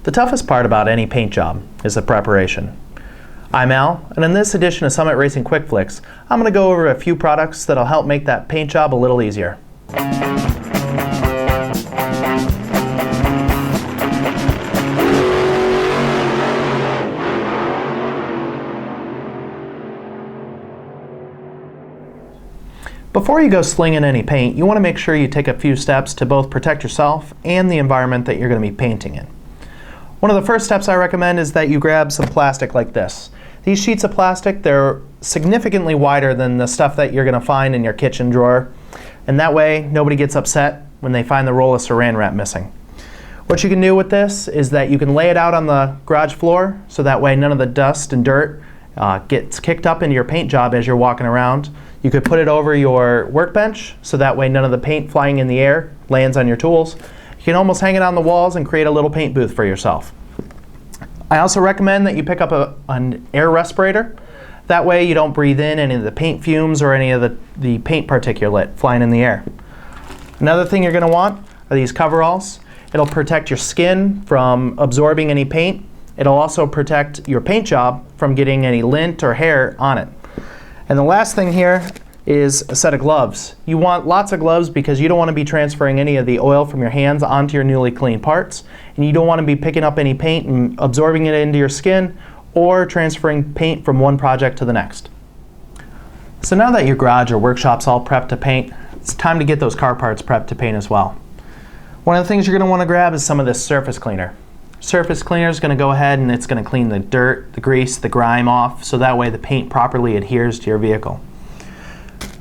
The toughest part about any paint job is the preparation. I'm Al, and in this edition of Summit Racing Quick Flicks, I'm going to go over a few products that'll help make that paint job a little easier. Before you go slinging any paint, you want to make sure you take a few steps to both protect yourself and the environment that you're going to be painting in. One of the first steps I recommend is that you grab some plastic like this. These sheets of plastic, they're significantly wider than the stuff that you're going to find in your kitchen drawer, and that way nobody gets upset when they find the roll of saran wrap missing. What you can do with this is that you can lay it out on the garage floor so that way none of the dust and dirt gets kicked up into your paint job as you're walking around. You could put it over your workbench so that way none of the paint flying in the air lands on your tools. You can almost hang it on the walls and create a little paint booth for yourself. I also recommend that you pick up an air respirator. That way you don't breathe in any of the paint fumes or any of the paint particulate flying in the air. Another thing you're going to want are these coveralls. It'll protect your skin from absorbing any paint. It'll also protect your paint job from getting any lint or hair on it. And the last thing here is a set of gloves. You want lots of gloves because you don't want to be transferring any of the oil from your hands onto your newly cleaned parts, and you don't want to be picking up any paint and absorbing it into your skin or transferring paint from one project to the next. So now that your garage or workshop's all prepped to paint, it's time to get those car parts prepped to paint as well. One of the things you're going to want to grab is some of this surface cleaner. Surface cleaner is going to go ahead and it's going to clean the dirt, the grease, the grime off, so that way the paint properly adheres to your vehicle.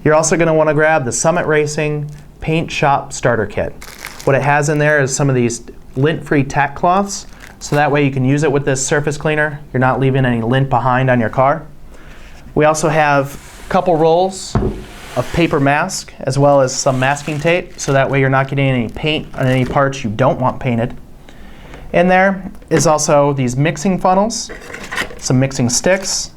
You're also going to want to grab the Summit Racing Paint Shop Starter Kit. What it has in there is some of these lint-free tack cloths, so that way you can use it with this surface cleaner. You're not leaving any lint behind on your car. We also have a couple rolls of paper mask as well as some masking tape, so that way you're not getting any paint on any parts you don't want painted. In there is also these mixing funnels, some mixing sticks,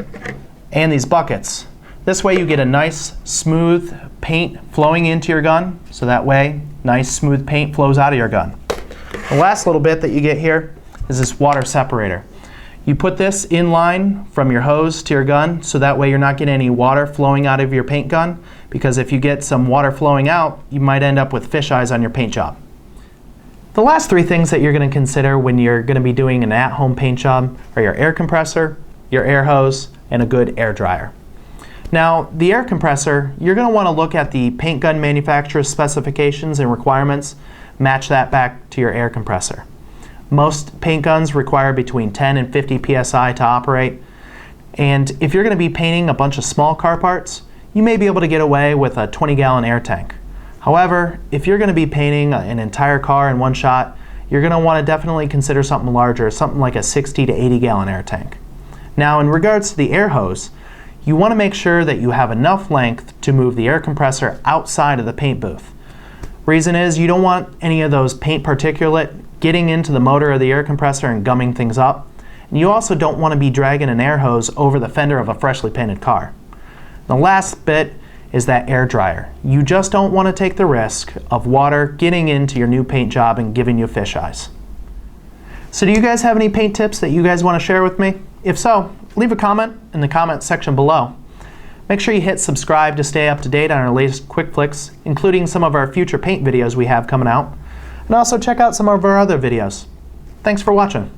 and these buckets. This way you get a nice smooth paint flowing into your gun, so that way nice smooth paint flows out of your gun. The last little bit that you get here is this water separator. You put this in line from your hose to your gun, so that way you're not getting any water flowing out of your paint gun, because if you get some water flowing out, you might end up with fish eyes on your paint job. The last three things that you're going to consider when you're going to be doing an at-home paint job are your air compressor, your air hose, and a good air dryer. Now, the air compressor, you're going to want to look at the paint gun manufacturer's specifications and requirements, match that back to your air compressor. Most paint guns require between 10 and 50 psi to operate, and if you're going to be painting a bunch of small car parts, you may be able to get away with a 20-gallon air tank. However, if you're going to be painting an entire car in one shot, you're going to want to definitely consider something larger, something like a 60 to 80-gallon air tank. Now, in regards to the air hose, you want to make sure that you have enough length to move the air compressor outside of the paint booth. Reason is you don't want any of those paint particulate getting into the motor of the air compressor and gumming things up. And you also don't want to be dragging an air hose over the fender of a freshly painted car. The last bit is that air dryer. You just don't want to take the risk of water getting into your new paint job and giving you fish eyes. So do you guys have any paint tips that you guys want to share with me? If so, leave a comment in the comment section below. Make sure you hit subscribe to stay up to date on our latest quick flicks, including some of our future paint videos we have coming out. And also check out some of our other videos. Thanks for watching.